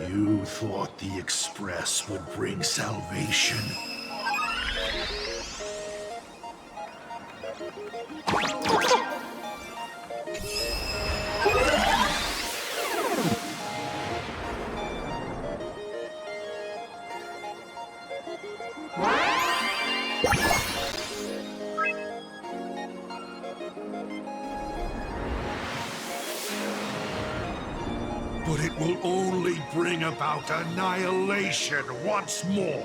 You thought the Express would bring salvation? But it will only bring about annihilation once more.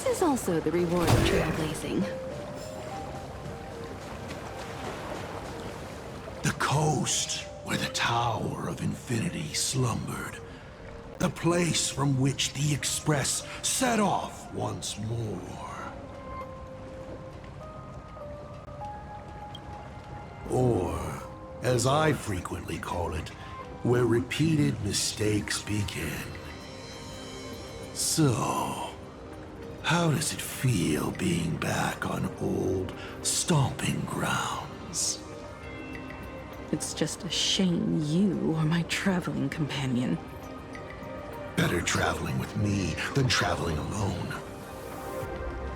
This is also the reward of trailblazing. The coast where the Tower of Infinity slumbered. The place from which the Express set off once more. Or, as I frequently call it, where repeated mistakes begin. So, how does it feel being back on old stomping grounds? It's just a shame you are my traveling companion. Better traveling with me than traveling alone.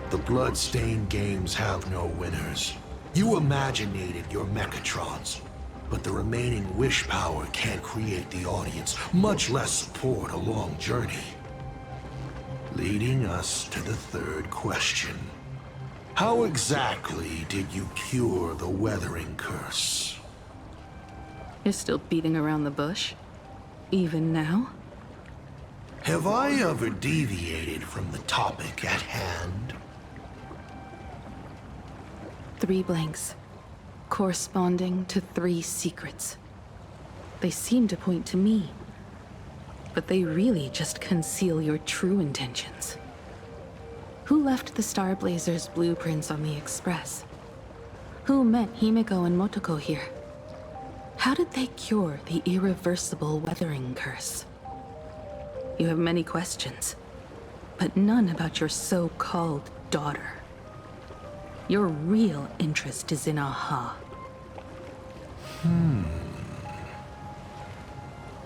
The blood-stained games have no winners. You imaginated your Mechatrons, but the remaining wish power can't create the audience, much less support a long journey. Leading us to the third question. How exactly did you cure the weathering curse? You're still beating around the bush? Even now? Have I ever deviated from the topic at hand? 3 blanks, corresponding to 3 secrets. They seem to point to me, but they really just conceal your true intentions. Who left the Starblazers' blueprints on the Express? Who met Himiko and Motoko here? How did they cure the irreversible weathering curse? You have many questions, but none about your so-called daughter. Your real interest is in Aha.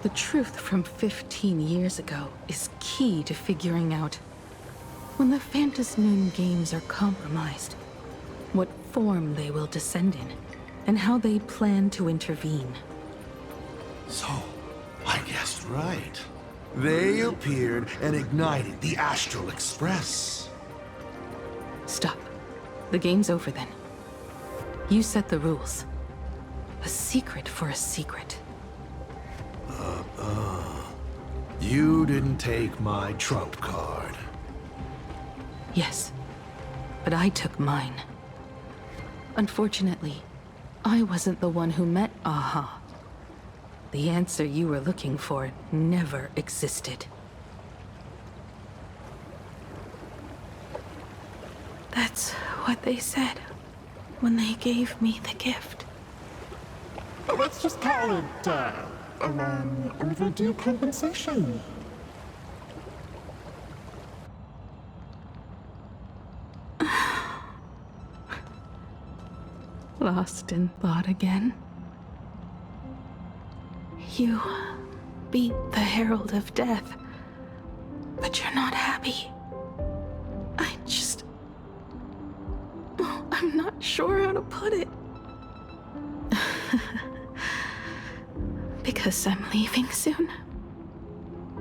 The truth from 15 years ago is key to figuring out when the Phantasmoon games are compromised, what form they will descend in, and how they plan to intervene. So, I guessed right. They appeared and ignited the Astral Express. Stop. The game's over then. You set the rules. A secret for a secret. You didn't take my trump card. Yes, but I took mine. Unfortunately, I wasn't the one who met Aha. The answer you were looking for never existed. That's what they said when they gave me the gift. Let's just call it, a long overdue compensation. Lost in thought again. You beat the Herald of Death, but you're not happy. I'm not sure how to put it. Because I'm leaving soon.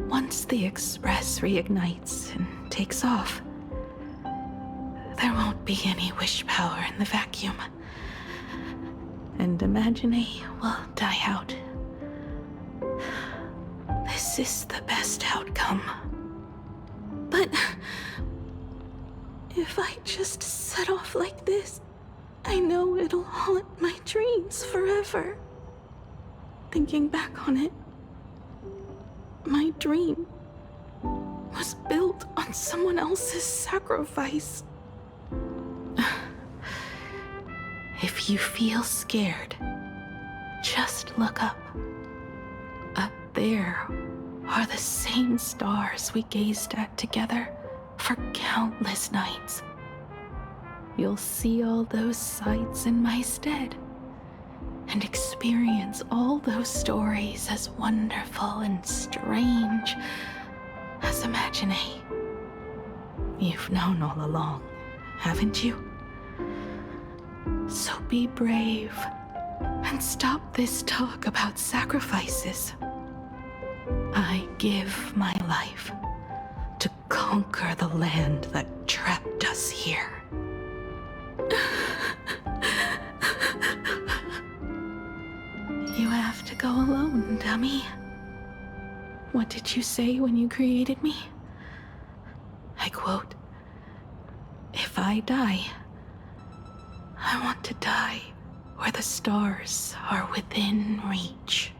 Once the Express reignites and takes off, there won't be any wish power in the vacuum. And Imagine will die out. This is the best outcome. But if I just set off like this, I know it'll haunt my dreams forever. Thinking back on it, my dream was built on someone else's sacrifice. If you feel scared, just look up. Up there are the same stars we gazed at together for countless nights. You'll see all those sights in my stead and experience all those stories as wonderful and strange as Imagine. You've known all along, haven't you? So be brave and stop this talk about sacrifices. I give my life to conquer the land that trapped us here. You have to go alone, dummy. What did you say when you created me? I quote, "If I die, I want to die where the stars are within reach."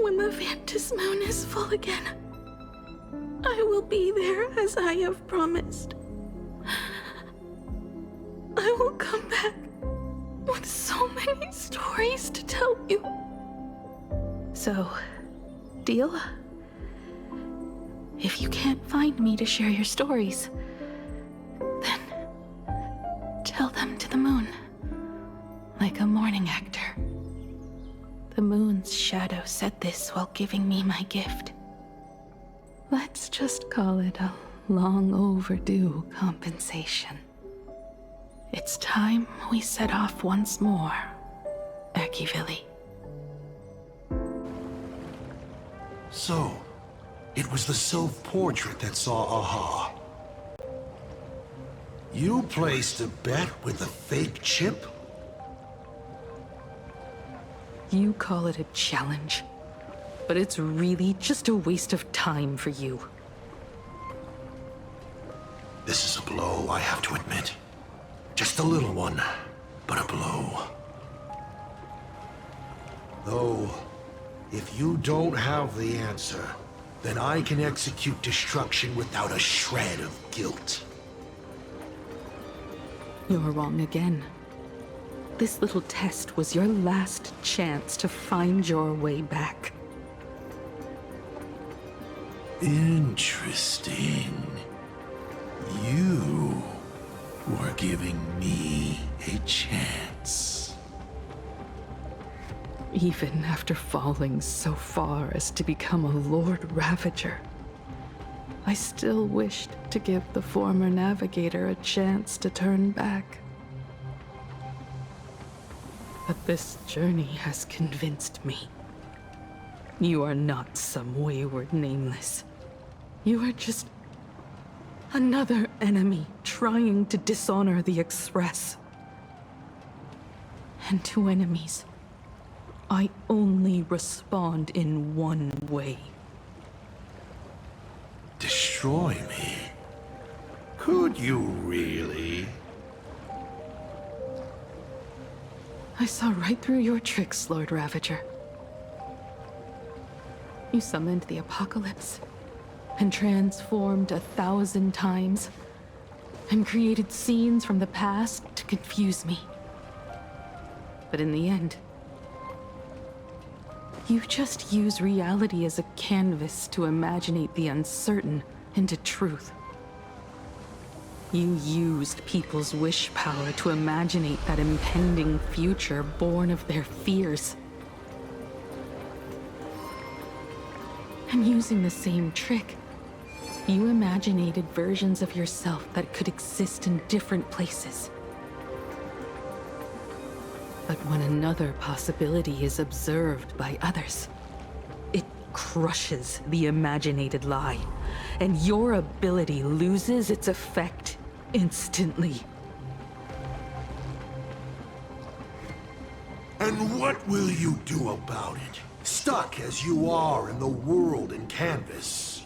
When the Vantis moon is full again, I will be there as I have promised. I will come back with so many stories to tell you. So, deal? If you can't find me to share your stories, then tell them to the moon, like a morning actor. The moon's shadow said this while giving me my gift. Let's just call it a long overdue compensation. It's time we set off once more, Erkivili. So, it was the self-portrait that saw Aha. You placed a bet with a fake chip? You call it a challenge, but it's really just a waste of time for you. This is a blow, I have to admit. Just a little one, but a blow. Though, if you don't have the answer, then I can execute destruction without a shred of guilt. You're wrong again. This little test was your last chance to find your way back. Interesting. You were giving me a chance. Even after falling so far as to become a Lord Ravager, I still wished to give the former navigator a chance to turn back. But this journey has convinced me. You are not some wayward nameless. You are just another enemy trying to dishonor the Express. And to enemies, I only respond in one way. Destroy me? Could you really? I saw right through your tricks, Lord Ravager. You summoned the apocalypse and transformed 1,000 times, and created scenes from the past to confuse me. But in the end, you just use reality as a canvas to imaginate the uncertain into truth. You used people's wish power to imaginate that impending future born of their fears. And using the same trick, you imaginated versions of yourself that could exist in different places. But when another possibility is observed by others, it crushes the imaginated lie, and your ability loses its effect instantly. And what will you do about it? Stuck as you are in the world in canvas.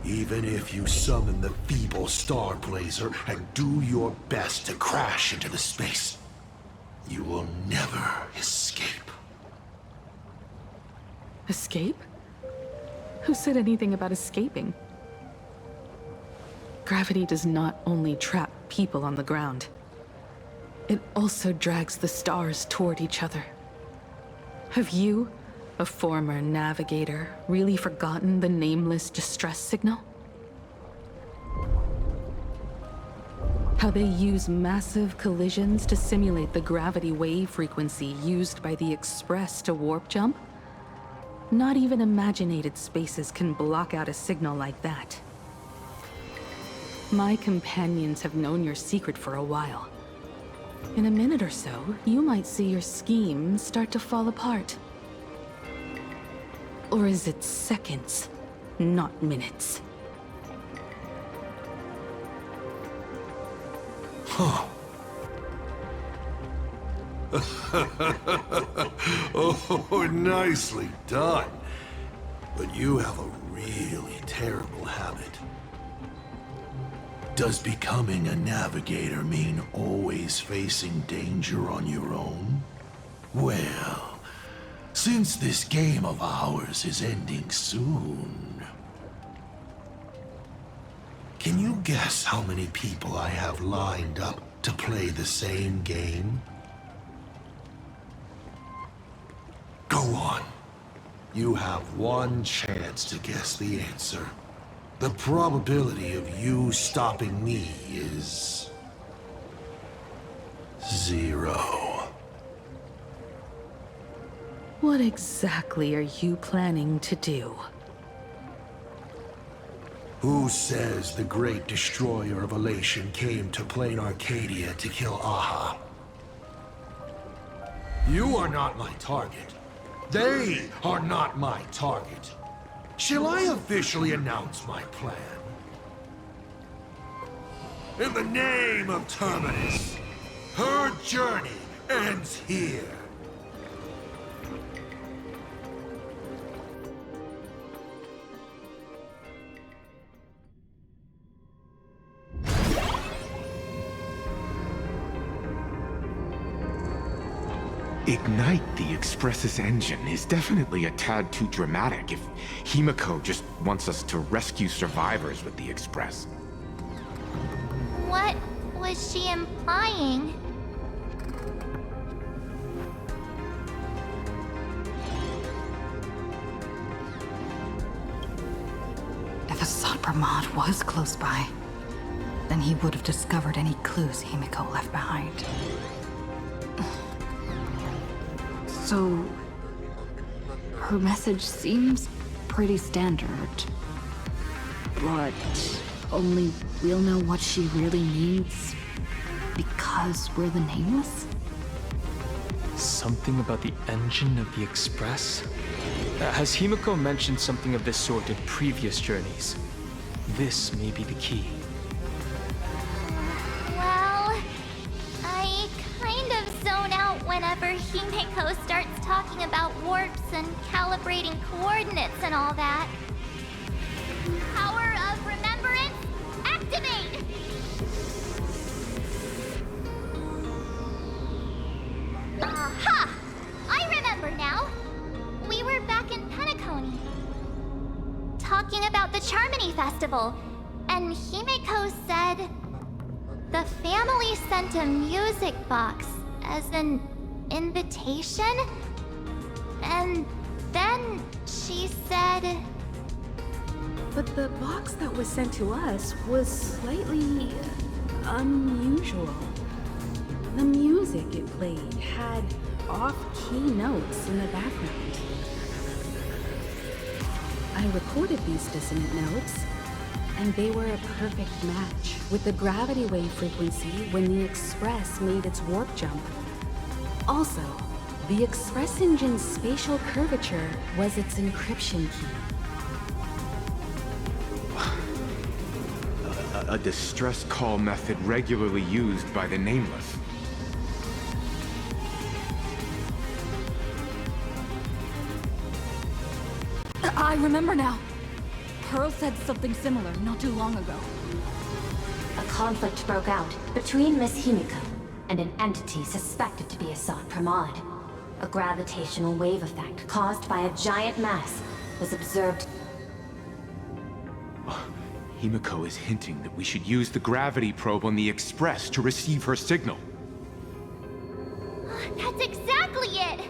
Even if you summon the feeble Starblazer and do your best to crash into the space, you will never escape. Escape? Who said anything about escaping? Gravity does not only trap people on the ground, it also drags the stars toward each other. Have you, a former navigator, really forgotten the nameless distress signal? How they use massive collisions to simulate the gravity wave frequency used by the Express to warp jump? Not even imaginated spaces can block out a signal like that. My companions have known your secret for a while. In a minute or so, you might see your scheme start to fall apart. Or is it seconds, not minutes? Huh. Oh, nicely done. But you have a really terrible habit. Does becoming a navigator mean always facing danger on your own? Well, since this game of ours is ending soon, can you guess how many people I have lined up to play the same game? Go on. You have one chance to guess the answer. The probability of you stopping me is 0. What exactly are you planning to do? Who says the great destroyer of Elation came to plain Arcadia to kill Aha? You are not my target. They are not my target. Shall I officially announce my plan? In the name of Terminus, her journey ends here. Ignite the Express's engine is definitely a tad too dramatic if Himiko just wants us to rescue survivors with the Express. What was she implying? If Assad Brahmad was close by, then he would have discovered any clues Himiko left behind. So, her message seems pretty standard, but only we'll know what she really needs because we're the Nameless? Something about the engine of the Express? Has Himiko mentioned something of this sort in previous journeys? This may be the key. Well, I kind of zone out whenever Himiko starts talking about warps and calibrating coordinates and all that. Power of remembrance, activate! Aha! I remember now! We were back in Pentacone talking about the Charmony Festival, and Himeko said the family sent a music box as an invitation? And then she said... But the box that was sent to us was slightly unusual. The music it played had off-key notes in the background. I recorded these dissonant notes, and they were a perfect match with the gravity wave frequency when the Express made its warp jump. Also, the Express engine's spatial curvature was its encryption key. A distress call method regularly used by the Nameless. I remember now. Pearl said something similar not too long ago. A conflict broke out between Miss Himiko and an entity suspected to be a Sot Pramod. A gravitational wave effect caused by a giant mass was observed. Himiko is hinting that we should use the gravity probe on the Express to receive her signal. That's exactly it!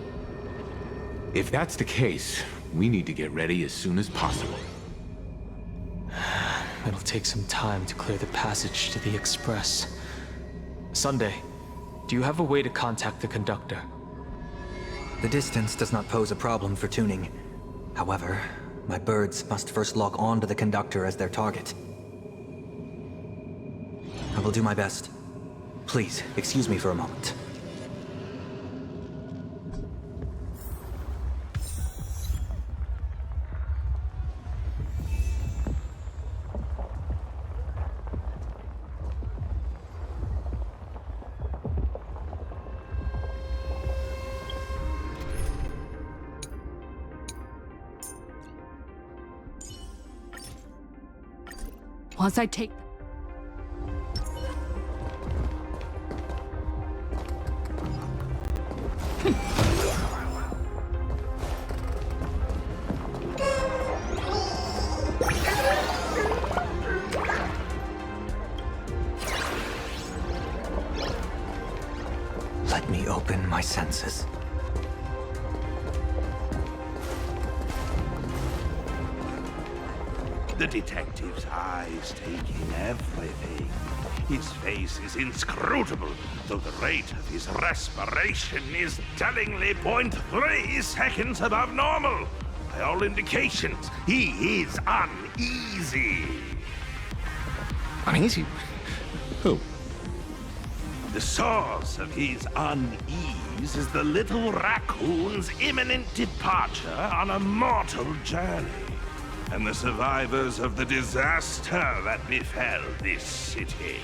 If that's the case, we need to get ready as soon as possible. It'll take some time to clear the passage to the Express. Sunday, do you have a way to contact the conductor? The distance does not pose a problem for tuning. However, my birds must first log on to the conductor as their target. I will do my best. Please, excuse me for a moment. Once I take... Let me open my senses. The detective's eyes taking everything. His face is inscrutable, though the rate of his respiration is tellingly 0.3 seconds above normal. By all indications, he is uneasy. Uneasy? Who? The source of his unease is the little raccoon's imminent departure on a mortal journey, and the survivors of the disaster that befell this city.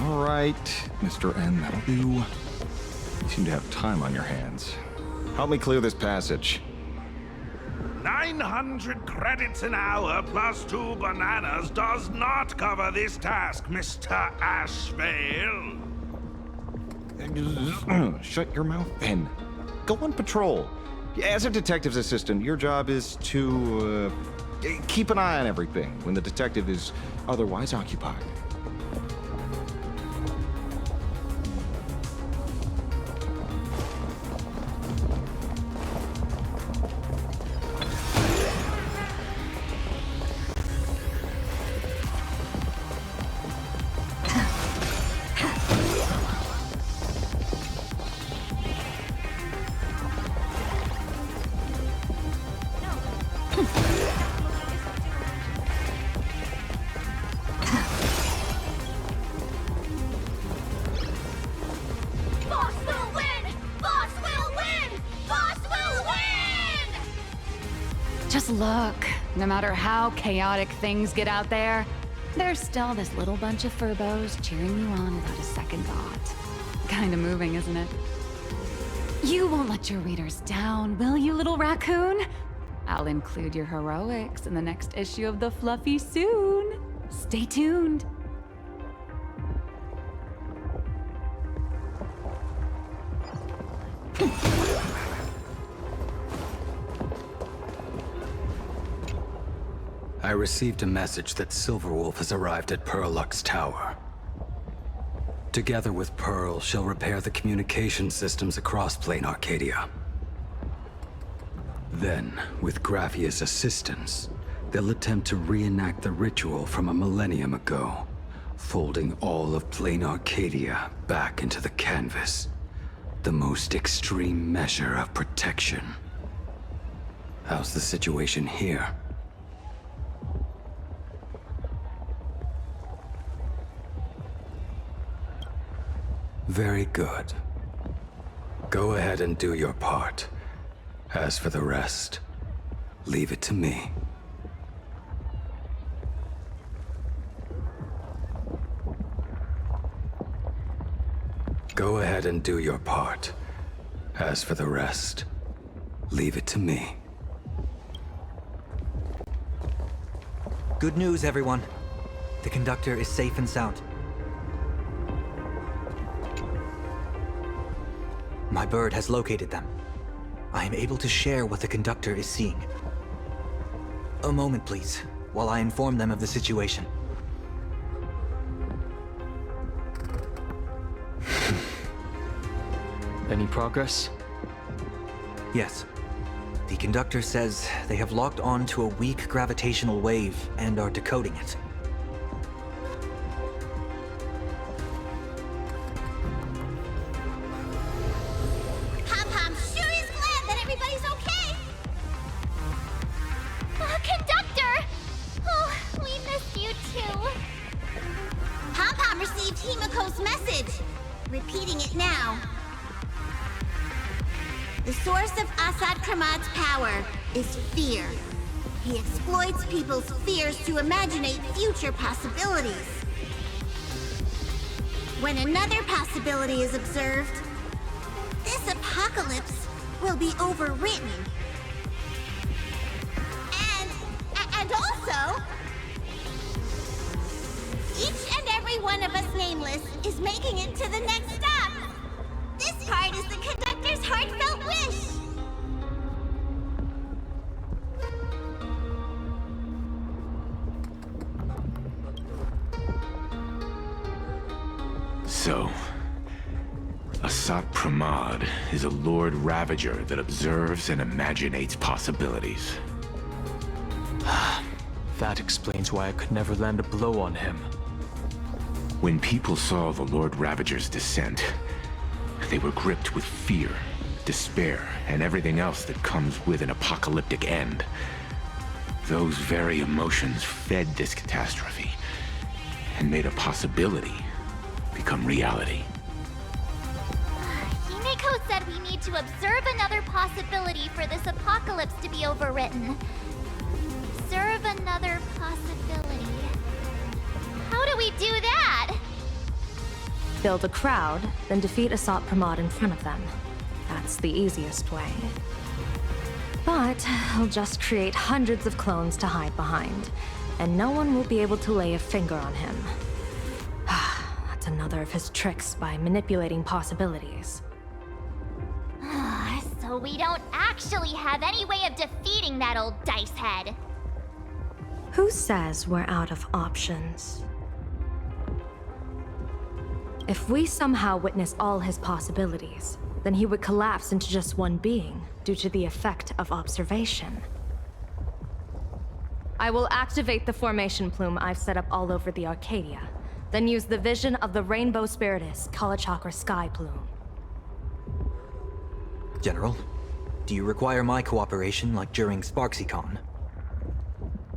All right, Mr. N, that'll do. You seem to have time on your hands. Help me clear this passage. 900 credits an hour plus 2 bananas does not cover this task, Mr. Ashvale. Shut your mouth, Ben. Go on patrol. As a detective's assistant, your job is to keep an eye on everything when the detective is otherwise occupied. Boss will win! Boss will win! Boss will win! Just look. No matter how chaotic things get out there, there's still this little bunch of furbos cheering you on without a second thought. Kinda moving, isn't it? You won't let your readers down, will you, little raccoon? I'll include your heroics in the next issue of The Fluffy soon. Stay tuned. I received a message that Silverwolf has arrived at Perlux Tower. Together with Pearl, she'll repair the communication systems across Plain Arcadia. Then, with Graphia's assistance, they'll attempt to reenact the ritual from a millennium ago, folding all of Plain Arcadia back into the canvas. The most extreme measure of protection. How's the situation here? Very good. Go ahead and do your part. As for the rest, leave it to me. Go ahead and do your part. As for the rest, leave it to me. Good news, everyone. The conductor is safe and sound. My bird has located them. I am able to share what the conductor is seeing. A moment, please, while I inform them of the situation. Any progress? Yes. The conductor says they have locked on to a weak gravitational wave and are decoding it. Pom-Pom sure is glad that everybody's okay! Conductor! Oh, we missed you too. Pom-Pom received Himiko's message. Repeating it now. The source of Assad Kramad's power is fear. He exploits people's fears to imaginate future possibilities. When another possibility is observed, this apocalypse will be overwritten. And also, each and every one of us nameless is making it to the next stop. This part is the conductor's heartfelt wish. So, Asat Pramad is a Lord Ravager that observes and imaginates possibilities. That explains why I could never land a blow on him. When people saw the Lord Ravager's descent, they were gripped with fear, despair, and everything else that comes with an apocalyptic end. Those very emotions fed this catastrophe, and made a possibility become reality. Himiko said we need to observe another possibility for this apocalypse to be overwritten. Observe another possibility. How do we do that? Build a crowd, then defeat Asat Pramad in front of them. That's the easiest way. But I'll just create hundreds of clones to hide behind, and no one will be able to lay a finger on him. That's another of his tricks by manipulating possibilities. So we don't actually have any way of defeating that old dice head. Who says we're out of options? If we somehow witness all his possibilities, then he would collapse into just one being due to the effect of observation. I will activate the formation plume I've set up all over the Arcadia, then use the vision of the Rainbow Spiritus Kalachakra Sky Plume. General, do you require my cooperation like during SparksyCon?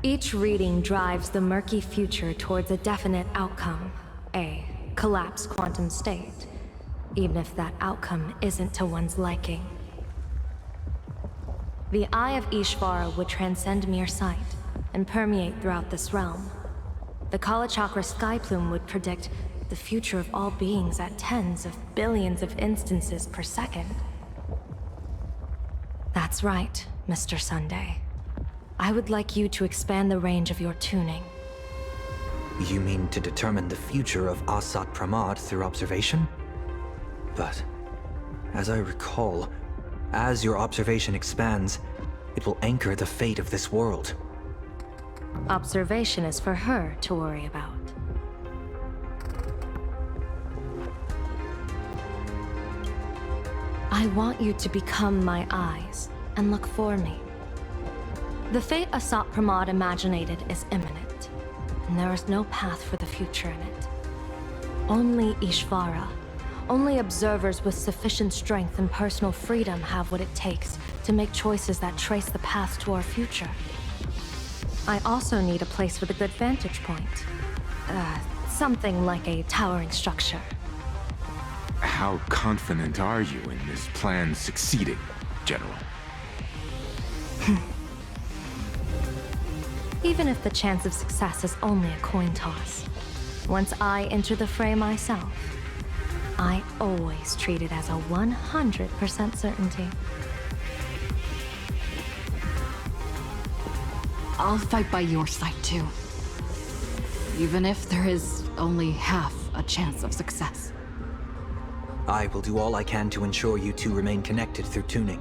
Each reading drives the murky future towards a definite outcome, a collapsed quantum state, even if that outcome isn't to one's liking. The Eye of Ishvara would transcend mere sight and permeate throughout this realm. The Kalachakra Sky Plume would predict the future of all beings at tens of billions of instances per second. That's right, Mr. Sunday. I would like you to expand the range of your tuning. You mean to determine the future of Asat Pramad through observation? But, as I recall, as your observation expands, it will anchor the fate of this world. Observation is for her to worry about. I want you to become my eyes and look for me. The fate Asat Pramod imaginated is imminent, and there is no path for the future in it. Only Ishvara, only observers with sufficient strength and personal freedom have what it takes to make choices that trace the path to our future. I also need a place with a good vantage point. Something like a towering structure. How confident are you in this plan succeeding, General? Even if the chance of success is only a coin toss, once I enter the fray myself, I always treat it as a 100% certainty. I'll fight by your side too. Even if there is only half a chance of success. I will do all I can to ensure you two remain connected through tuning.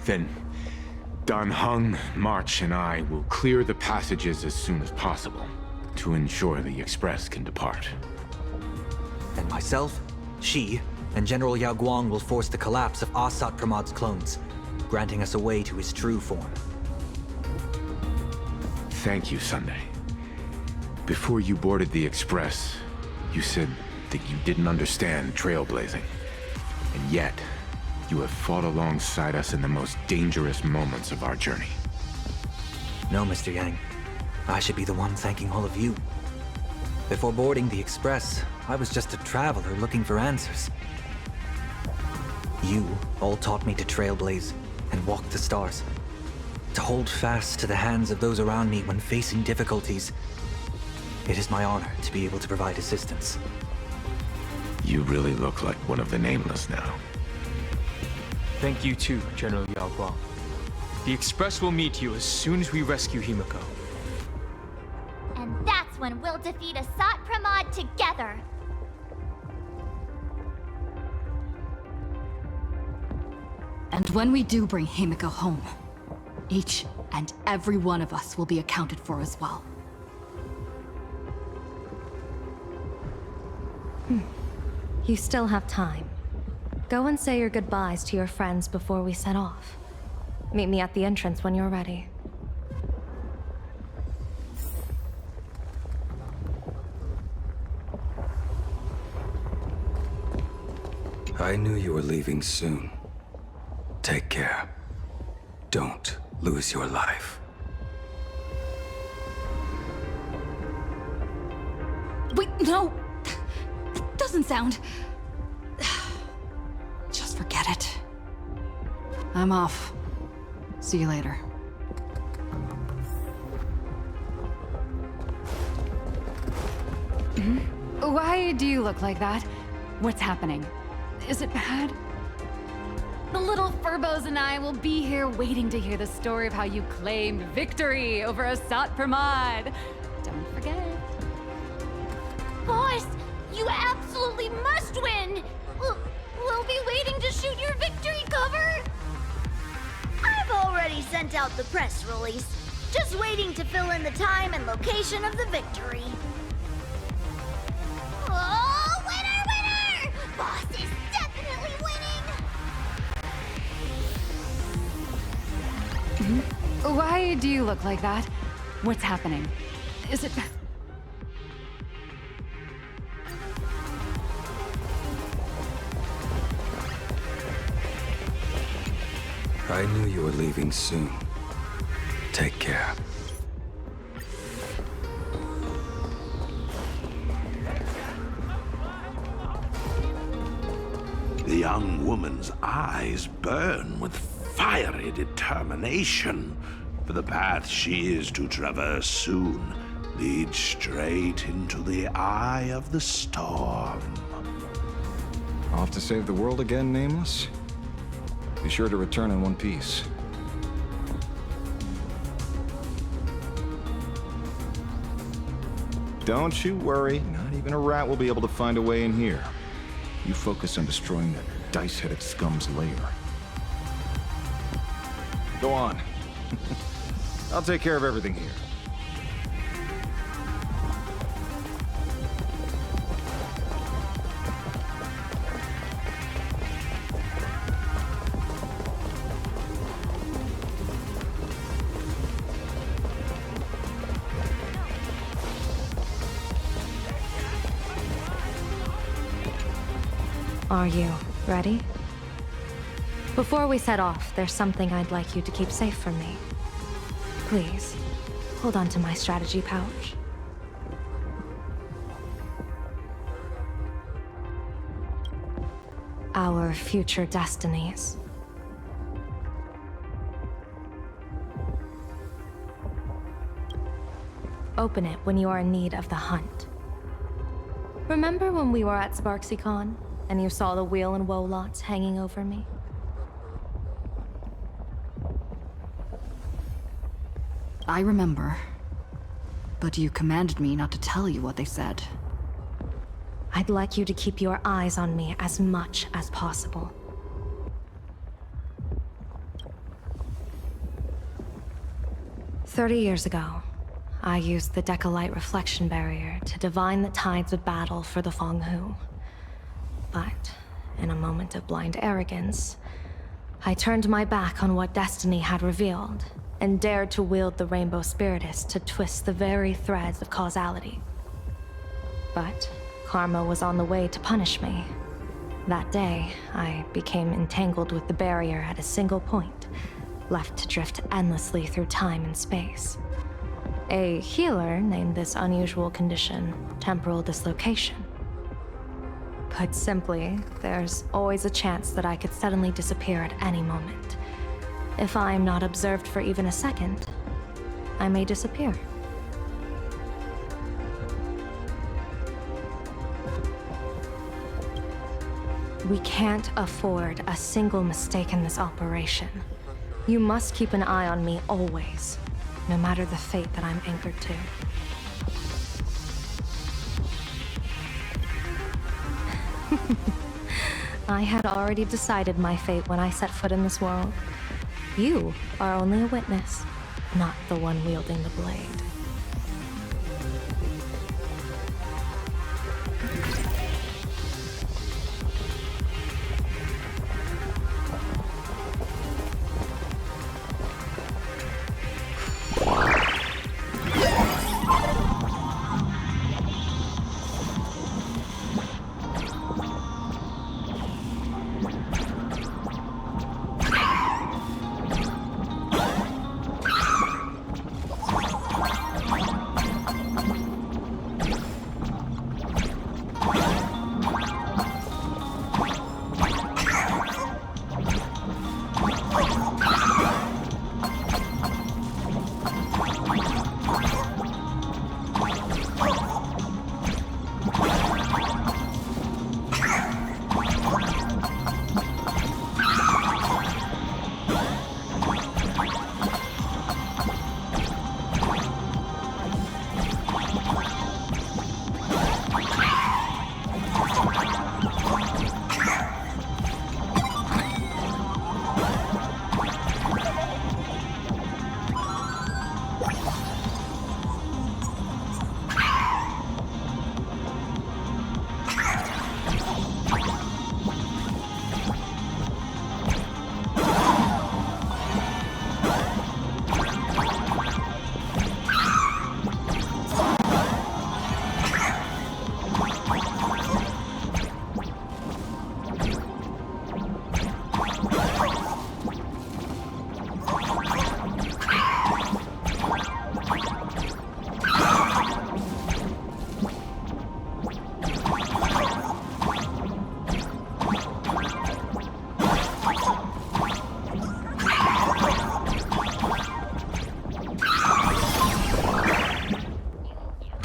Then, Dan Heng, March, and I will clear the passages as soon as possible to ensure the Express can depart. And myself, Shi, and General Yao Guang will force the collapse of Asat Pramod's clones, granting us a way to his true form. Thank you, Sunday. Before you boarded the Express, you said that you didn't understand trailblazing. And yet, you have fought alongside us in the most dangerous moments of our journey. No, Mr. Yang. I should be the one thanking all of you. Before boarding the Express, I was just a traveler looking for answers. You all taught me to trailblaze and walk the stars. To hold fast to the hands of those around me when facing difficulties. It is my honor to be able to provide assistance. You really look like one of the Nameless now. Thank you too, General Yao Guang. The Express will meet you as soon as we rescue Himiko. And that's when we'll defeat Asat Pramod together. And when we do bring Himiko home, each and every one of us will be accounted for as well. You still have time. Go and say your goodbyes to your friends before we set off. Meet me at the entrance when you're ready. I knew you were leaving soon. Take care. Don't lose your life. Wait, no! Doesn't sound... Just forget it. I'm off. See you later. Why do you look like that? What's happening? Is it bad? The little Furbos and I will be here waiting to hear the story of how you claimed victory over Asat Pramod. Don't forget. Boss, you absolutely must win! We'll be waiting to shoot your victory cover! I've already sent out the press release. Just waiting to fill in the time and location of the victory. Oh, winner, winner! Boss is definitely winning! Why do you look like that? What's happening? Is it... I knew you were leaving soon. Take care. The young woman's eyes burn with fiery determination, for the path she is to traverse soon leads straight into the eye of the storm. Off to save the world again, Nameless? Be sure to return in one piece. Don't you worry, not even a rat will be able to find a way in here. You focus on destroying that dice-headed scum's lair. Go on, I'll take care of everything here. Are you ready? Before we set off, there's something I'd like you to keep safe from me. Please, hold on to my strategy pouch. Our future destinies. Open it when you are in need of the hunt. Remember when we were at SparksyCon, and you saw the wheel and woe lots hanging over me? I remember. But you commanded me not to tell you what they said. I'd like you to keep your eyes on me as much as possible. "30 years ago, I used the Decalite reflection barrier to divine the tides of battle for the Fonghu. But, in a moment of blind arrogance, I turned my back on what destiny had revealed, and dared to wield the Rainbow Spiritus to twist the very threads of causality. But karma was on the way to punish me. That day, I became entangled with the barrier at a single point, left to drift endlessly through time and space. A healer named this unusual condition temporal dislocation. Put simply, there's always a chance that I could suddenly disappear at any moment. If I'm not observed for even a second, I may disappear. We can't afford a single mistake in this operation. You must keep an eye on me always, no matter the fate that I'm anchored to. I had already decided my fate when I set foot in this world. You are only a witness, not the one wielding the blade.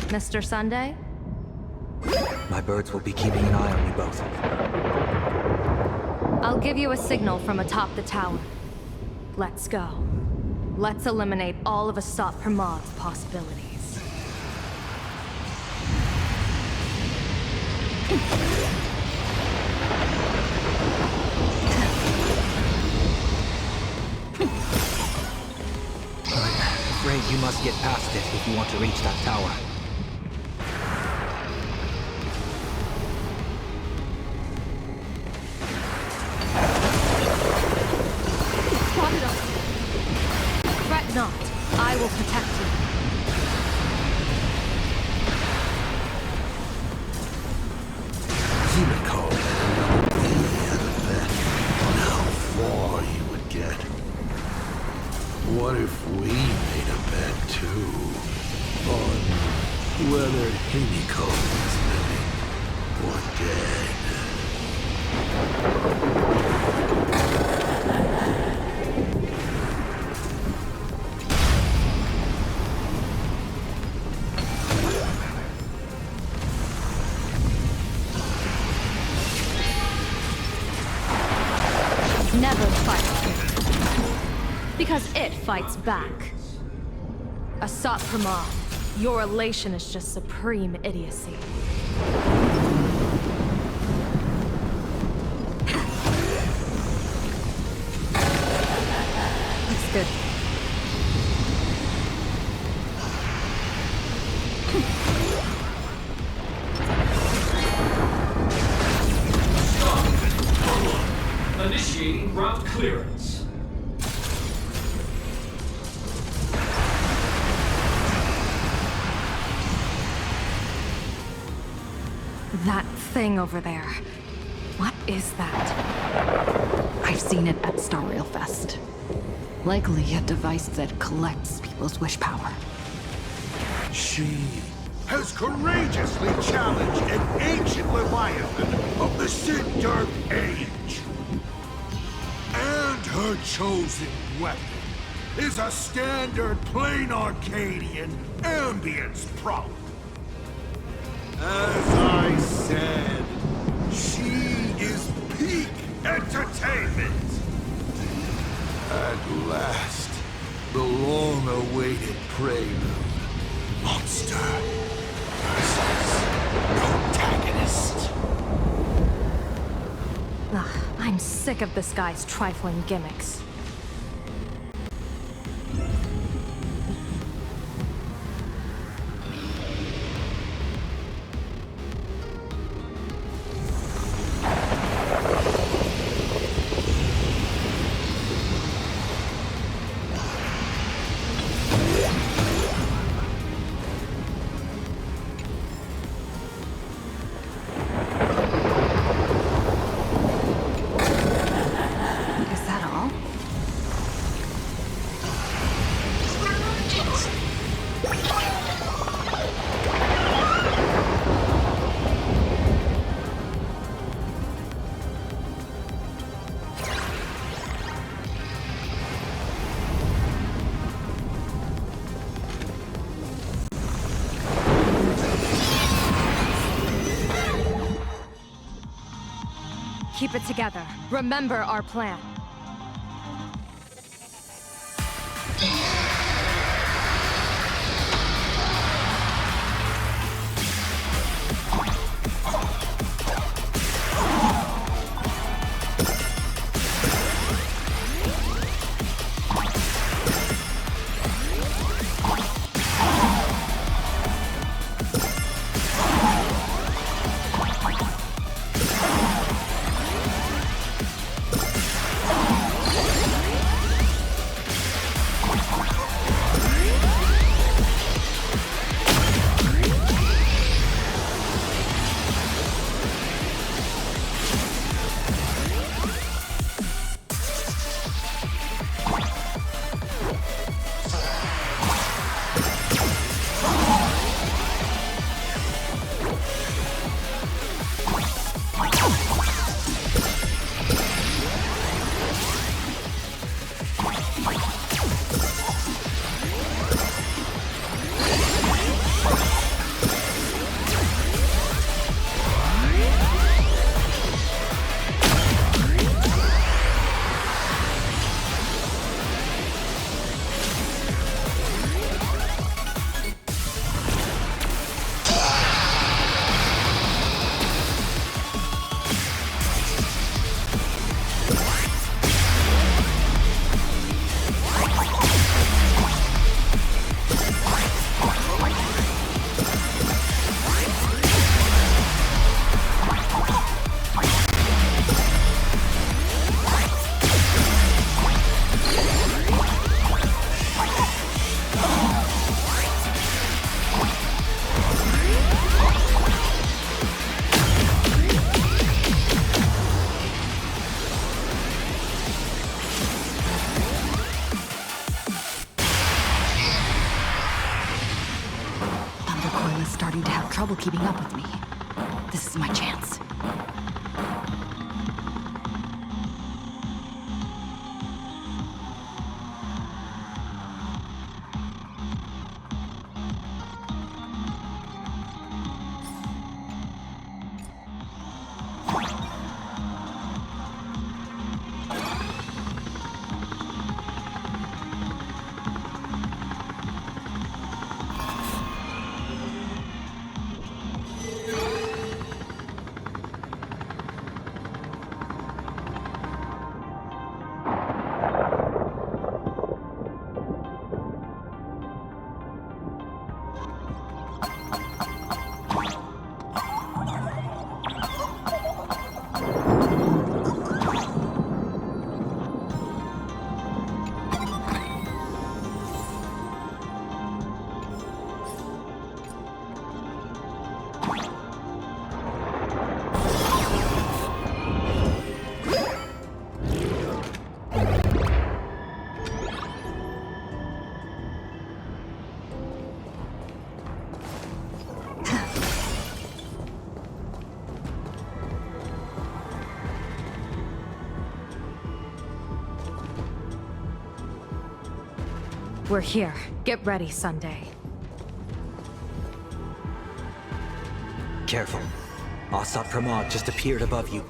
Mr. Sunday? My birds will be keeping an eye on you both. I'll give you a signal from atop the tower. Let's go. Let's eliminate all of Asat Pramad's possibilities. You must get past it if you want to reach that tower. Spotted us! Fret not. I will protect you. Himiko and we had a bet on how far you would get. What if we made a bet too? On whether Himiko is living or dead? Never fight. Because it fights back. Asat Pramod, your elation is just supreme idiocy. Looks good. Initiating route clearance. That thing over there. What is that? I've seen it at Star Rail Fest. Likely a device that collects people's wish power. She has courageously challenged an ancient Leviathan of the Sindark Age. And her chosen weapon is a standard plain Arcadian ambience prop. As I said, she is peak entertainment. At last, the long-awaited prelude. Monster versus protagonist. Ugh, I'm sick of this guy's trifling gimmicks. Keep it together. Remember our plan. trouble keeping up with me. This is my chance. We're here. Get ready, Sunday. Careful. Asat Pramod just appeared above you.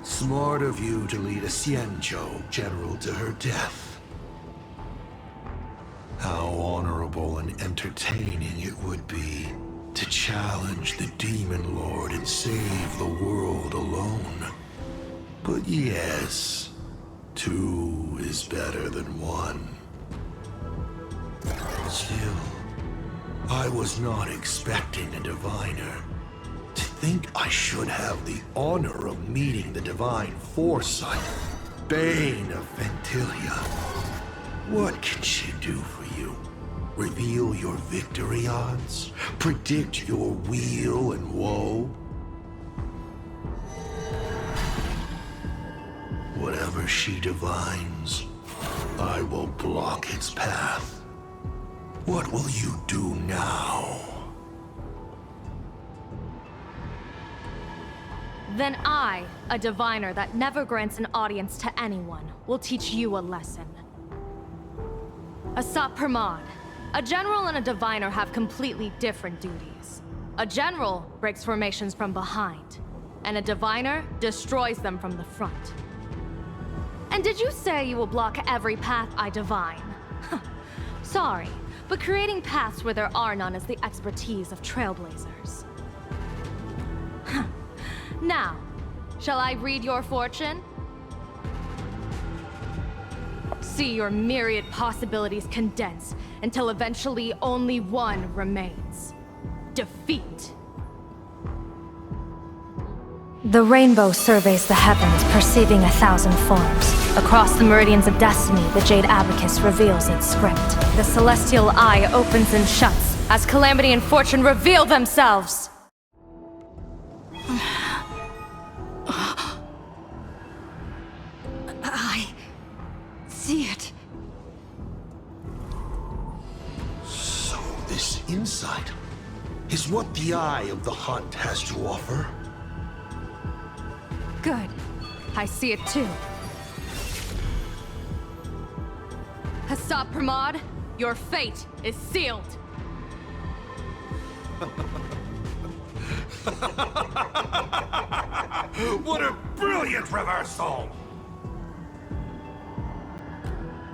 Smart of you to lead a Xianzhou general to her death. How honorable and entertaining it would be to challenge the Demon Lord and save the world alone. But yes, two is better than one. Still, I was not expecting a diviner. To think I should have the honor of meeting the divine foresight, Bane of Ventilia. What can she do for you? Reveal your victory odds? Predict your weal and woe? Whatever she divines, I will block its path. What will you do now? Then I, a diviner that never grants an audience to anyone, will teach you a lesson. Asat Pramod, a general and a diviner have completely different duties. A general breaks formations from behind, and a diviner destroys them from the front. And did you say you will block every path I divine? Sorry, but creating paths where there are none is the expertise of Trailblazers. Now, shall I read your fortune? See your myriad possibilities condense until eventually only one remains. Defeat. The rainbow surveys the heavens, perceiving 1,000 forms. Across the meridians of destiny, the Jade Abacus reveals its script. The celestial eye opens and shuts as calamity and fortune reveal themselves. I see it. So this insight is what the Eye of the Hunt has to offer? Good. I see it too. Asat Pramod, your fate is sealed. What a brilliant reversal!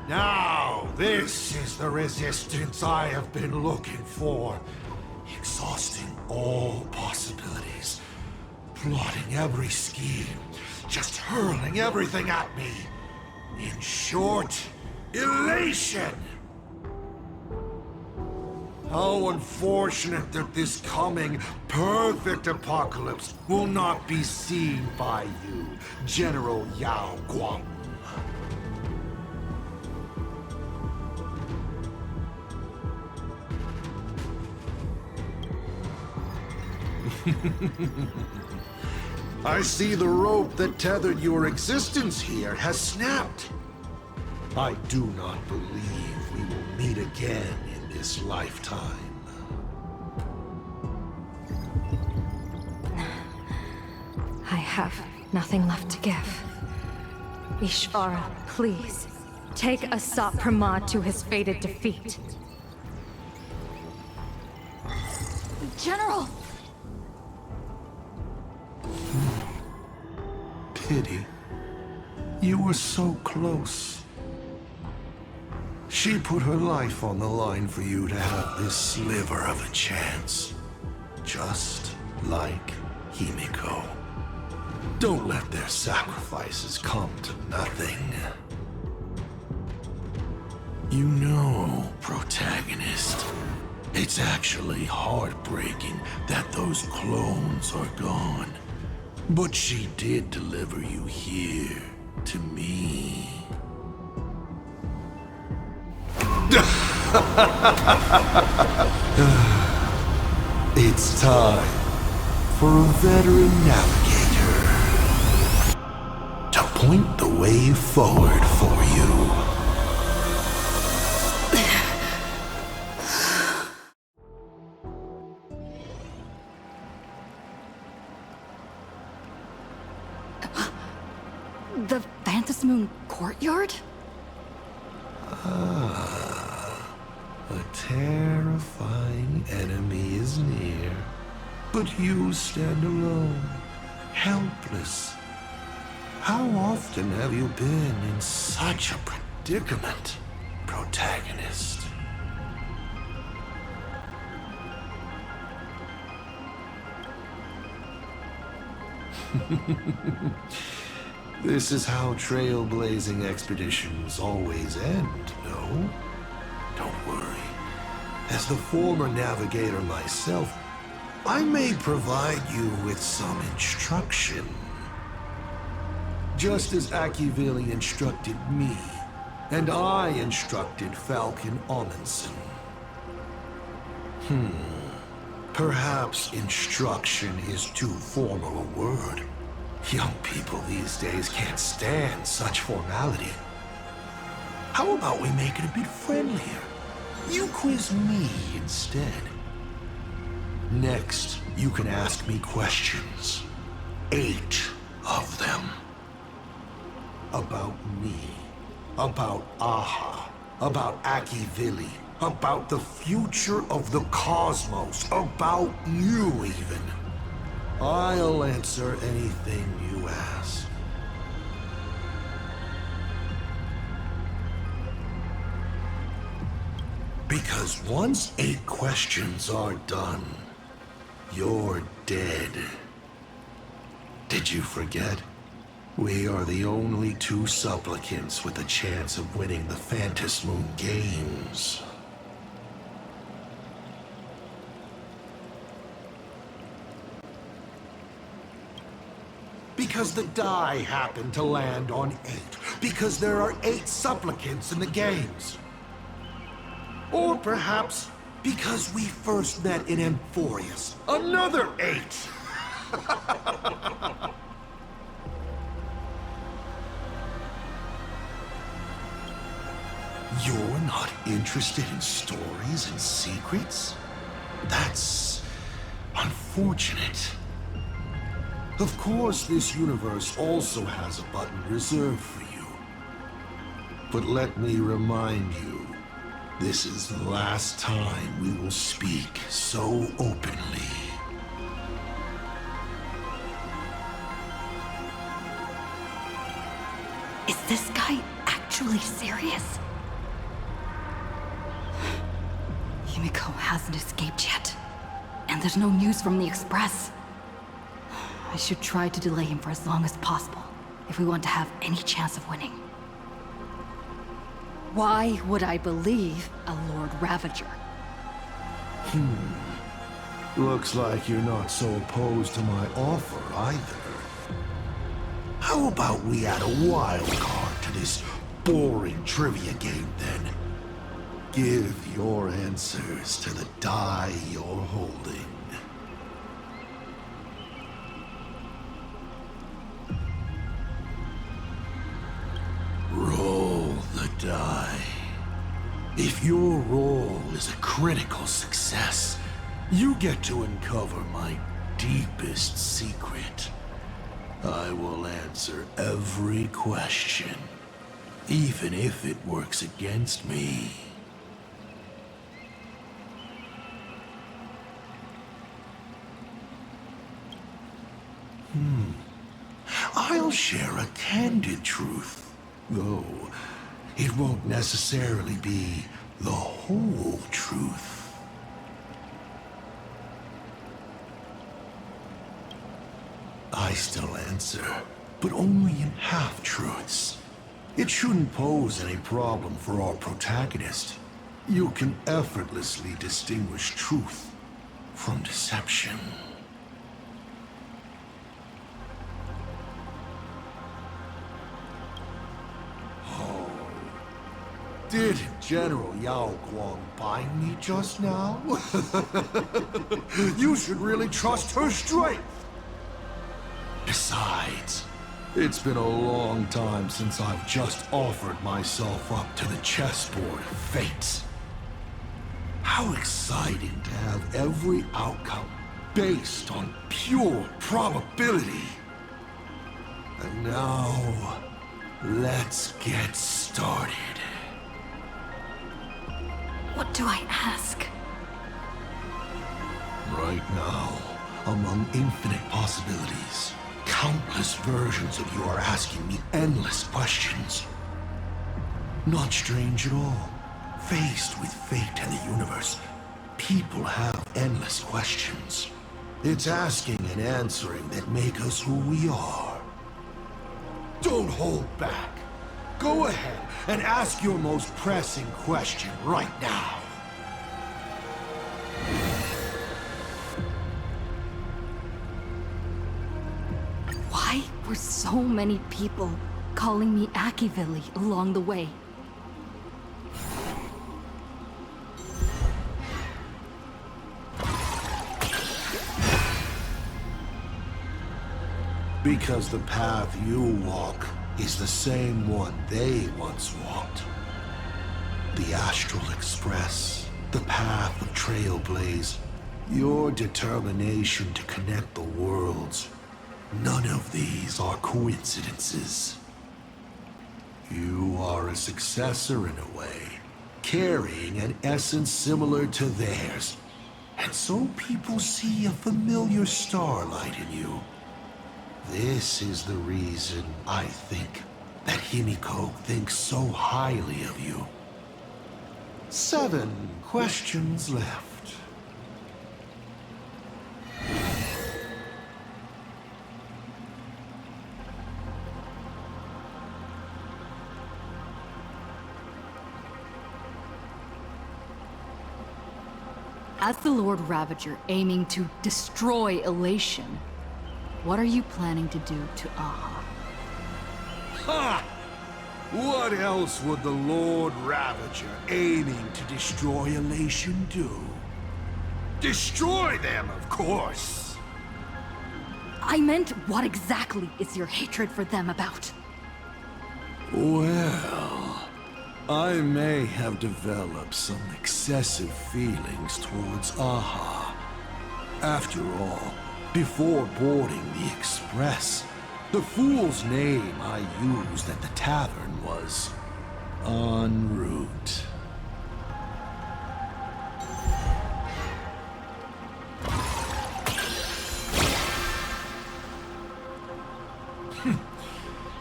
Now, this is the resistance I have been looking for. Exhausting all possibilities. Plotting every scheme. Just hurling everything at me. In short, elation! How unfortunate that this coming perfect apocalypse will not be seen by you, General Yao Guang. I see the rope that tethered your existence here has snapped. I do not believe we will meet again in this lifetime. I have nothing left to give. Ishvara, please, take Asat Pramod to his fated defeat. General! Pity. You were so close. She put her life on the line for you to have this sliver of a chance. Just like Himiko. Don't let their sacrifices come to nothing. You know, protagonist, it's actually heartbreaking that those clones are gone. But she did deliver you here, to me. It's time for a veteran navigator to point the way forward for you. The Vanthus Moon courtyard? A terrifying enemy is near, but you stand alone, helpless. How often have you been in such a predicament, protagonist? This is how trailblazing expeditions always end, no? Don't worry. As the former navigator myself, I may provide you with some instruction. Just as Akivili instructed me, and I instructed Falcon Amundsen. Perhaps instruction is too formal a word. Young people these days can't stand such formality. How about we make it a bit friendlier? You quiz me instead. Next, you can ask me questions. 8 of them. About me. About Aha. About Akivili. About the future of the cosmos. About you, even. I'll answer anything you ask. Because once 8 questions are done, you're dead. Did you forget? We are the only 2 supplicants with a chance of winning the Vanthus Moon Games. Because the die happened to land on 8. Because there are 8 supplicants in the games. Or perhaps because we first met in Amphorius. Another 8! You're not interested in stories and secrets? That's unfortunate. Of course, this universe also has a button reserved for you. But let me remind you, this is the last time we will speak so openly. Is this guy actually serious? Himiko hasn't escaped yet. And there's no news from the Express. I should try to delay him for as long as possible, if we want to have any chance of winning. Why would I believe a Lord Ravager? Looks like you're not so opposed to my offer either. How about we add a wild card to this boring trivia game then? Give your answers to the die you're holding. die. If your role is a critical success, you get to uncover my deepest secret. I will answer every question, even if it works against me. I'll share a candid truth, though it won't necessarily be the whole truth. I still answer, but only in half-truths. It shouldn't pose any problem for our protagonist. You can effortlessly distinguish truth from deception. Did General Yao Guang bind me just now? You should really trust her strength! Besides, it's been a long time since I've just offered myself up to the chessboard of fate. How exciting to have every outcome based on pure probability. And now, let's get started. What do I ask? Right now, among infinite possibilities, countless versions of you are asking me endless questions. Not strange at all. Faced with fate and the universe, people have endless questions. It's asking and answering that make us who we are. Don't hold back. Go ahead and ask your most pressing question right now. Why were so many people calling me Akivilli along the way? Because the path you walk is the same one they once walked. The Astral Express, the path of Trailblaze, your determination to connect the worlds. None of these are coincidences. You are a successor in a way, carrying an essence similar to theirs. And so people see a familiar starlight in you. This is the reason I think that Himiko thinks so highly of you. 7 questions left. As the Lord Ravager aiming to destroy Elation, what are you planning to do to Aha? Ha! What else would the Lord Ravager aiming to destroy Elation do? Destroy them, of course! I meant, what exactly is your hatred for them about? Well, I may have developed some excessive feelings towards Aha. After all, before boarding the Express, the fool's name I used at the tavern was En route.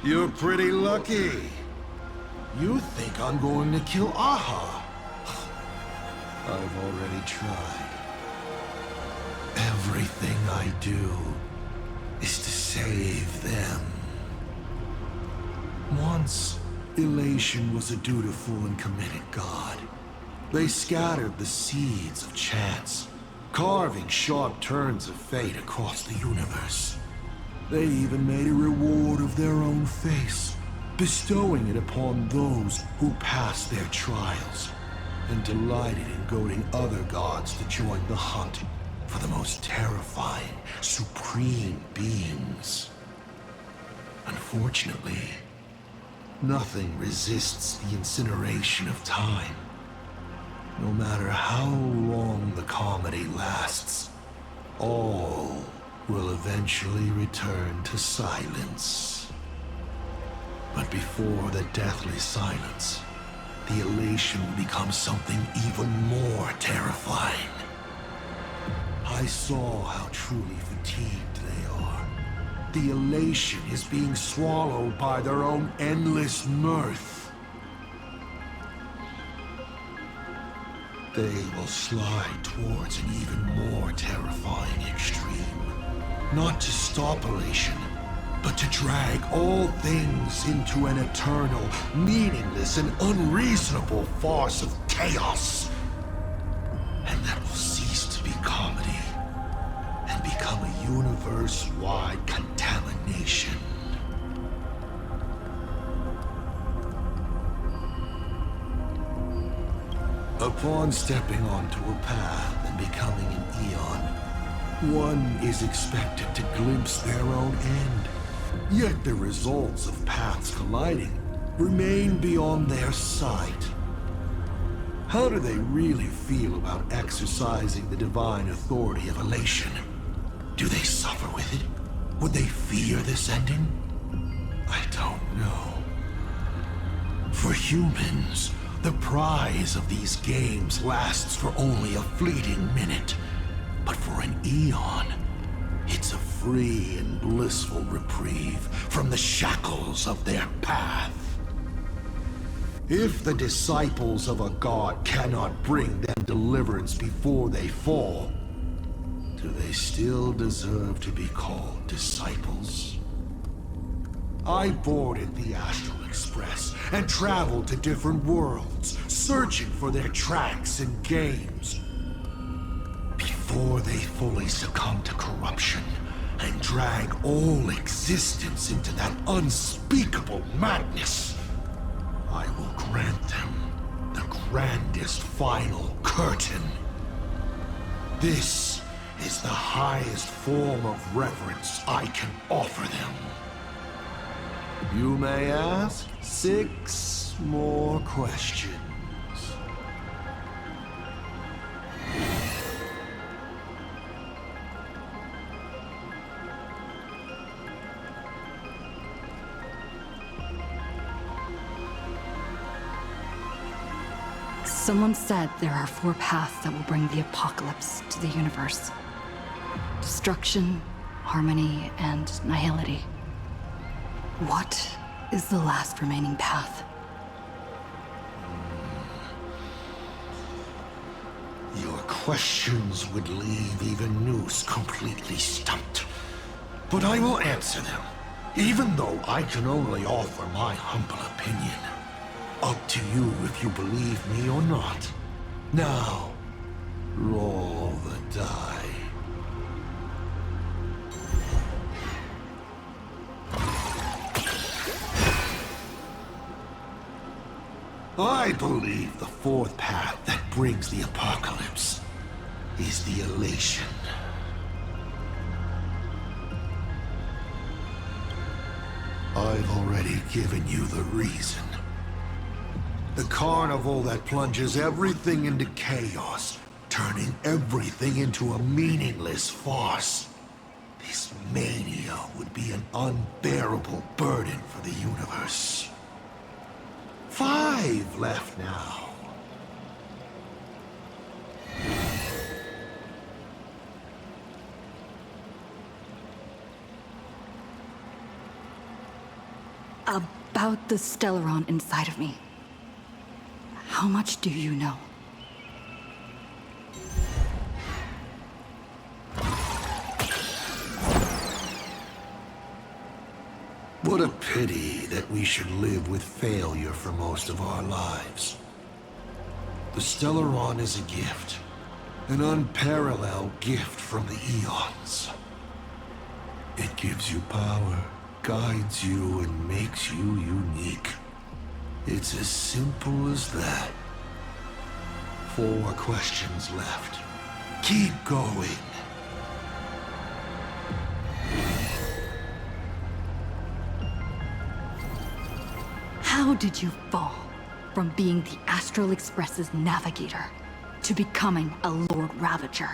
You're pretty lucky. You think I'm going to kill Aha? I've already tried. Everything I do is to save them. Once, Elation was a dutiful and committed god. They scattered the seeds of chance, carving sharp turns of fate across the universe. They even made a reward of their own face, bestowing it upon those who passed their trials, and delighted in goading other gods to join the hunt for the most terrifying, supreme beings. Unfortunately, Nothing resists the incineration of time. No matter how long the comedy lasts, all will eventually return to silence. But before the deathly silence, the elation will become something even more terrifying. I saw how truly fatigued they are. The elation is being swallowed by their own endless mirth. They will slide towards an even more terrifying extreme. Not to stop elation, but to drag all things into an eternal, meaningless, and unreasonable farce of chaos. And that will cease to be comedy and become a universe-wide contamination. Upon stepping onto a path and becoming an eon, one is expected to glimpse their own end. Yet the results of paths colliding remain beyond their sight. How do they really feel about exercising the divine authority of elation? Do they suffer with it? Would they fear this ending? I don't know. For humans, the prize of these games lasts for only a fleeting minute. But for an eon, it's a free and blissful reprieve from the shackles of their path. If the disciples of a god cannot bring them deliverance before they fall, do they still deserve to be called disciples? I boarded the Astral Express and traveled to different worlds, searching for their tracks and games. Before they fully succumb to corruption and drag all existence into that unspeakable madness, I will grant them the grandest final curtain. This is the highest form of reverence I can offer them. You may ask 6 more questions. Someone said there are 4 paths that will bring the apocalypse to the universe. Destruction, harmony, and nihility. What is the last remaining path? Your questions would leave even Noose completely stumped. But I will answer them, even though I can only offer my humble opinion. Up to you if you believe me or not. Now, roll the die. I believe the 4th path that brings the apocalypse is the elation. I've already given you the reason. The carnival that plunges everything into chaos, turning everything into a meaningless farce. This mania would be an unbearable burden for the universe. 5 left now. About the Stellaron inside of me. How much do you know? What a pity that we should live with failure for most of our lives. The Stellaron is a gift. An unparalleled gift from the eons. It gives you power, guides you, and makes you unique. It's as simple as that. 4 questions left. Keep going. did you fall from being the Astral Express's navigator to becoming a Lord Ravager?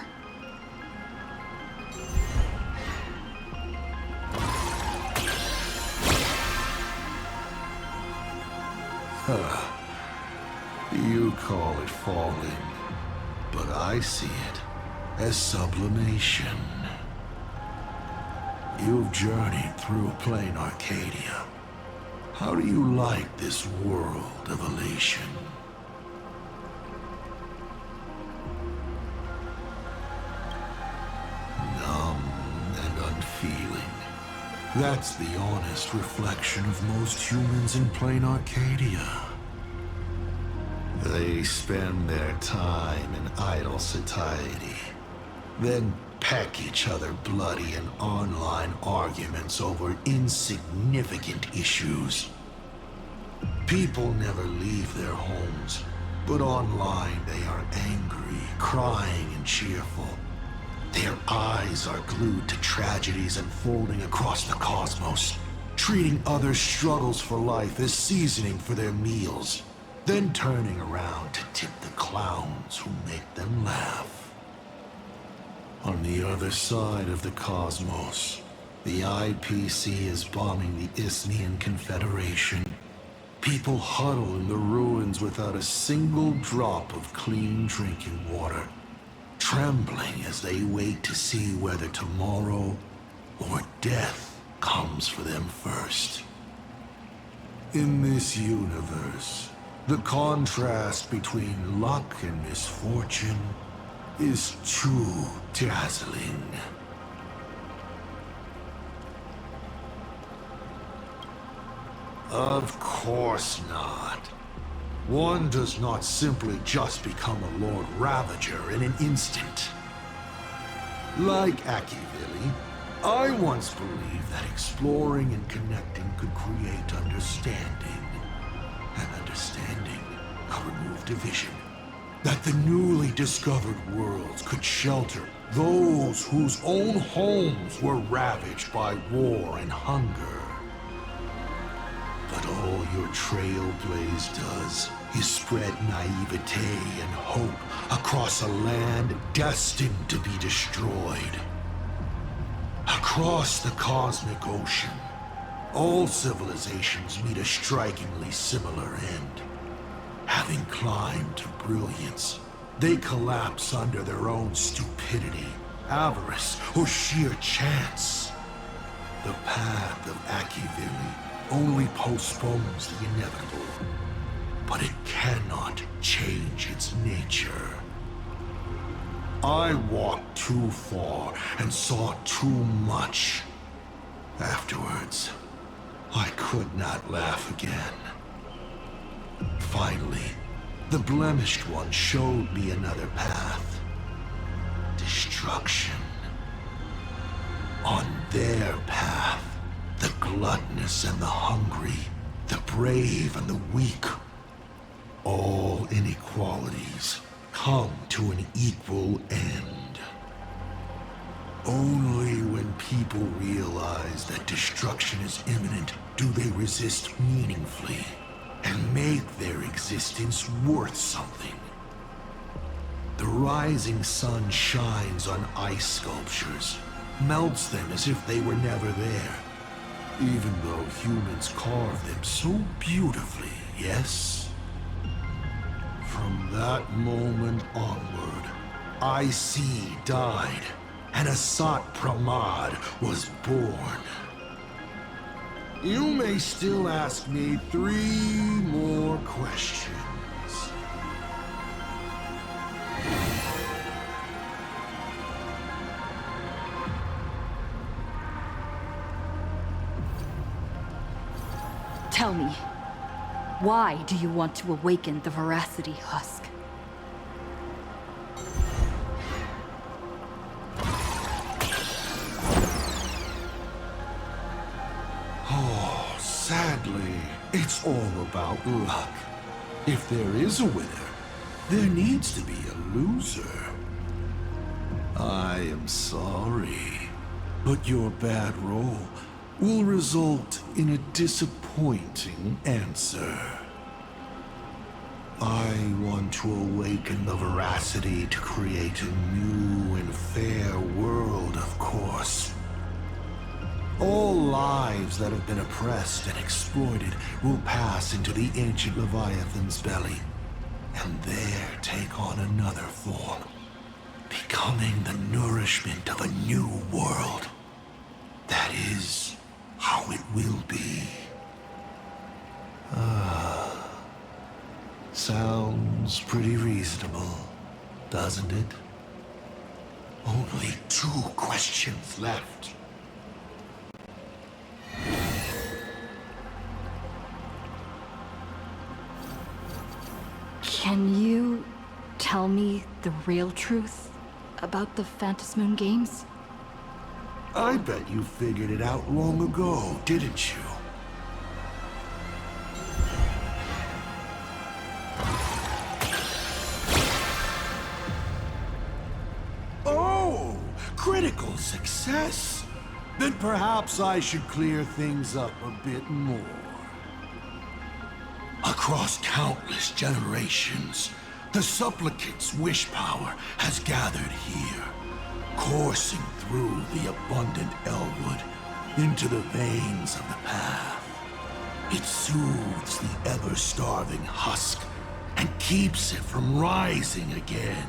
You call it falling, but I see it as sublimation. You've journeyed through plain Arcadia. How do you like this world of elation? Numb and unfeeling. That's the honest reflection of most humans in plain Arcadia. They spend their time in idle satiety, then peck each other bloody in online arguments over insignificant issues. People never leave their homes, but online they are angry, crying, and cheerful. Their eyes are glued to tragedies unfolding across the cosmos, treating others' struggles for life as seasoning for their meals, then turning around to tip the clowns who make them laugh. On the other side of the cosmos, the IPC is bombing the Isthmian Confederation. People huddle in the ruins without a single drop of clean drinking water, trembling as they wait to see whether tomorrow or death comes for them first. In this universe, the contrast between luck and misfortune is too dazzling. Of course not. One does not simply just become a Lord Ravager in an instant. Like Akivili, I once believed that exploring and connecting could create understanding. And understanding could remove division. That the newly discovered worlds could shelter those whose own homes were ravaged by war and hunger. But all your Trailblaze does is spread naivete and hope across a land destined to be destroyed. Across the cosmic ocean, all civilizations meet a strikingly similar end. Having climbed to brilliance, they collapse under their own stupidity, avarice, or sheer chance. The path of Akivili only postpones the inevitable, but it cannot change its nature. I walked too far and saw too much. Afterwards, I could not laugh again. Finally, the Blemished One showed me another path. Destruction. On their path, the gluttonous and the hungry, the brave and the weak, all inequalities come to an equal end. Only when people realize that destruction is imminent do they resist meaningfully and make their existence worth something. The rising sun shines on ice sculptures, melts them as if they were never there, even though humans carve them so beautifully, yes? From that moment onward, IC died, and Asat Pramad was born. You may still ask me 3 more questions. Tell me, why do you want to awaken the Veracity Husk? Oh, sadly, it's all about luck. If there is a winner, there needs to be a loser. I am sorry, but your bad roll will result in a disappointing answer. I want to awaken the veracity to create a new and fair world, of course. All lives that have been oppressed and exploited will pass into the ancient Leviathan's belly, and there take on another form, becoming the nourishment of a new world. That is how it will be. Sounds pretty reasonable, doesn't it? Only 2 questions left. Can you tell me the real truth about the Phantasmoon games? I bet you figured it out long ago, didn't you? Oh, critical success. Then perhaps I should clear things up a bit more. Across countless generations, the supplicant's wish power has gathered here, coursing through the abundant Elwood into the veins of the path. It soothes the ever-starving husk and keeps it from rising again.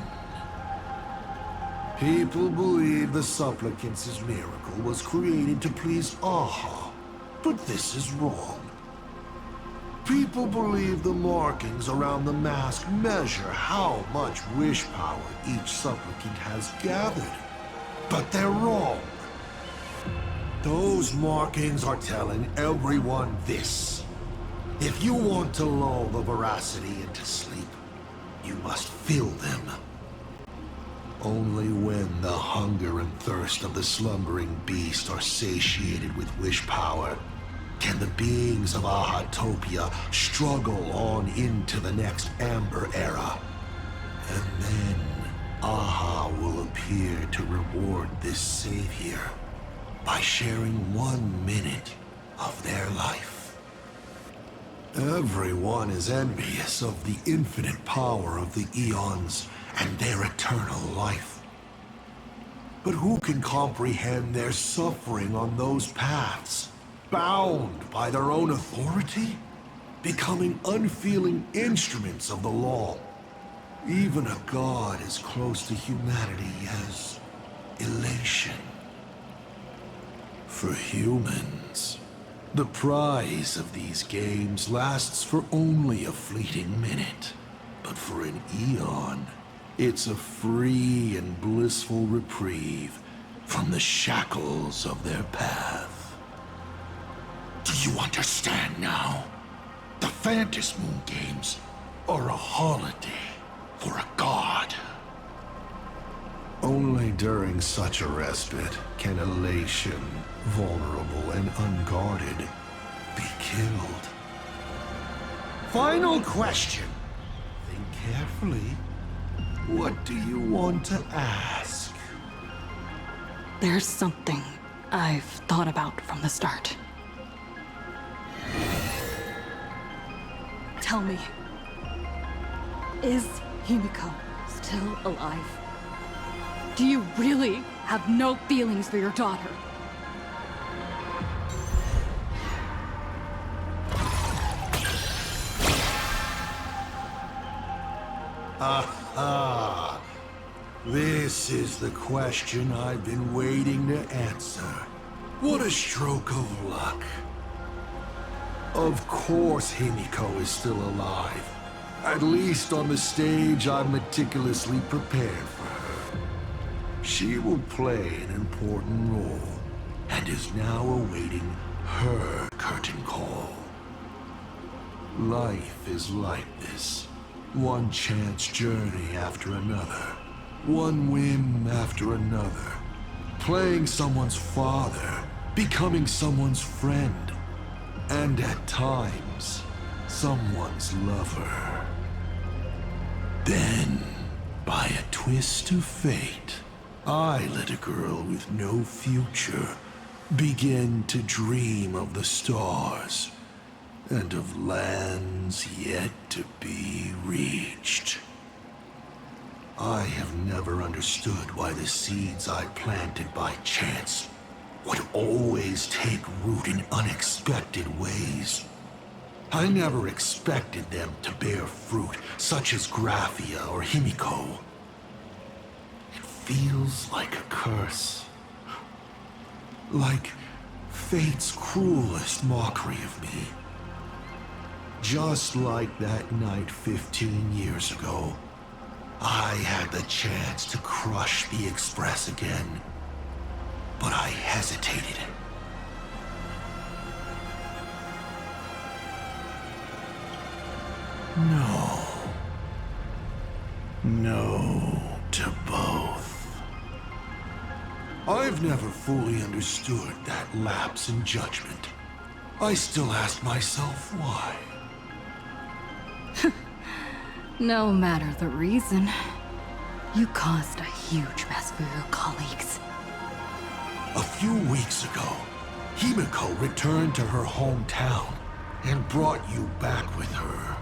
People believe the supplicant's miracle was created to please Aha, but this is wrong. People believe the markings around the mask measure how much wish power each supplicant has gathered. But they're wrong. Those markings are telling everyone this. If you want to lull the veracity into sleep, you must fill them. Only when the hunger and thirst of the slumbering beast are satiated with wish power can the beings of Ahatopia struggle on into the next Amber Era. And then Aha will appear to reward this savior by sharing 1 minute of their life. Everyone is envious of the infinite power of the Eons and their eternal life. But who can comprehend their suffering on those paths? Bound by their own authority, becoming unfeeling instruments of the law. Even a god as close to humanity as elation. For humans, the prize of these games lasts for only a fleeting minute. But for an eon, it's a free and blissful reprieve from the shackles of their path. Do you understand now? The Phantasmoon games are a holiday for a god. Only during such a respite can elation, vulnerable and unguarded, be killed. Final question. Think carefully. What do you want to ask? There's something I've thought about from the start. Tell me, is Himiko still alive? Do you really have no feelings for your daughter? Aha! This is the question I've been waiting to answer. What a stroke of luck. Of course Himiko is still alive. At least on the stage I've meticulously prepared for her. She will play an important role, and is now awaiting her curtain call. Life is like this. One chance journey after another. One whim after another. Playing someone's father, becoming someone's friend, and at times, someone's lover. Then, by a twist of fate, I let a girl with no future Begin to dream of the stars and of lands yet to be reached. I have never understood why the seeds I planted by chance would always take root in unexpected ways. I never expected them to bear fruit, such as Graphia or Himiko. It feels like a curse. Like fate's cruelest mockery of me. Just like that night 15 years ago, I had the chance to crush the Express again, but I hesitated. No. No to both. I've never fully understood that lapse in judgment. I still ask myself why. No matter the reason, you caused a huge mess for your colleagues. A few weeks ago, Himiko returned to her hometown and brought you back with her.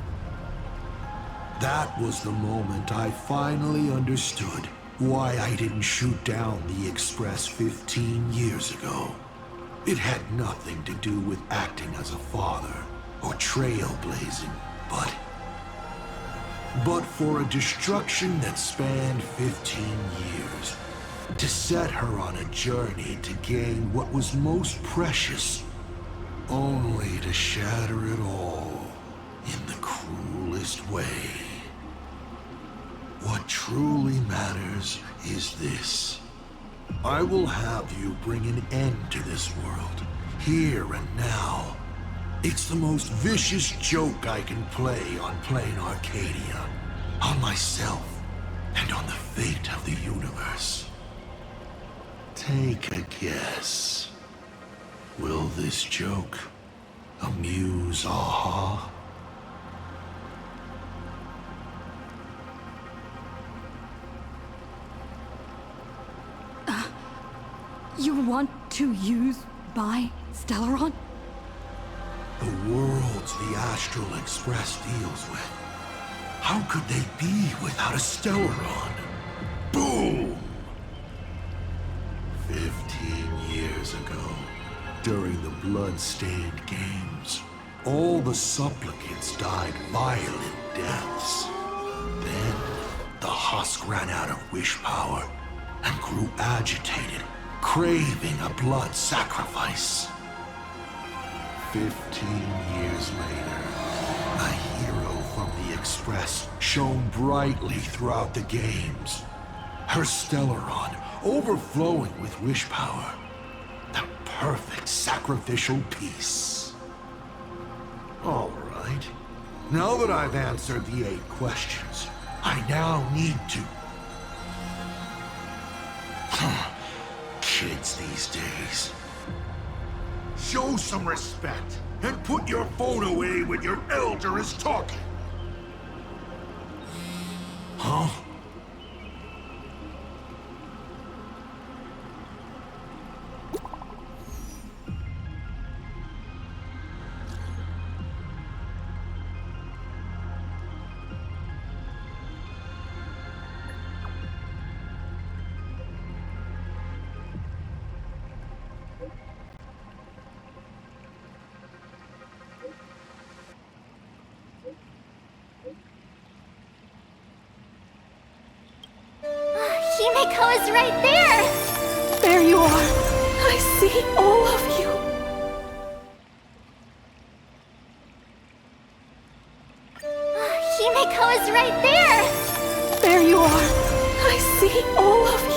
That was the moment I finally understood why I didn't shoot down the Express 15 years ago. It had nothing to do with acting as a father or trailblazing, but for a destruction that spanned 15 years, to set her on a journey to gain what was most precious, only to shatter it all in the cruelest way. What truly matters is this. I will have you bring an end to this world, here and now. It's the most vicious joke I can play on plain Arcadia, on myself, and on the fate of the universe. Take a guess. Will this joke amuse Aha? You want to use my Stellaron? The worlds the Astral Express deals with. How could they be without a Stellaron? Boom! 15 years ago, during the blood-stained games, all the supplicants died violent deaths. Then, the husk ran out of wish power and grew agitated, craving a blood sacrifice. 15 years later, a hero from the Express shone brightly throughout the games. Her Stellaron overflowing with wish power. The perfect sacrificial piece. All right. Now that I've answered the 8 questions, I now need to... Kids these days. Show some respect and put your phone away when your elder is talking. Huh? Himiko is right there! There you are! I see all of you! Himiko is right there! There you are! I see all of you!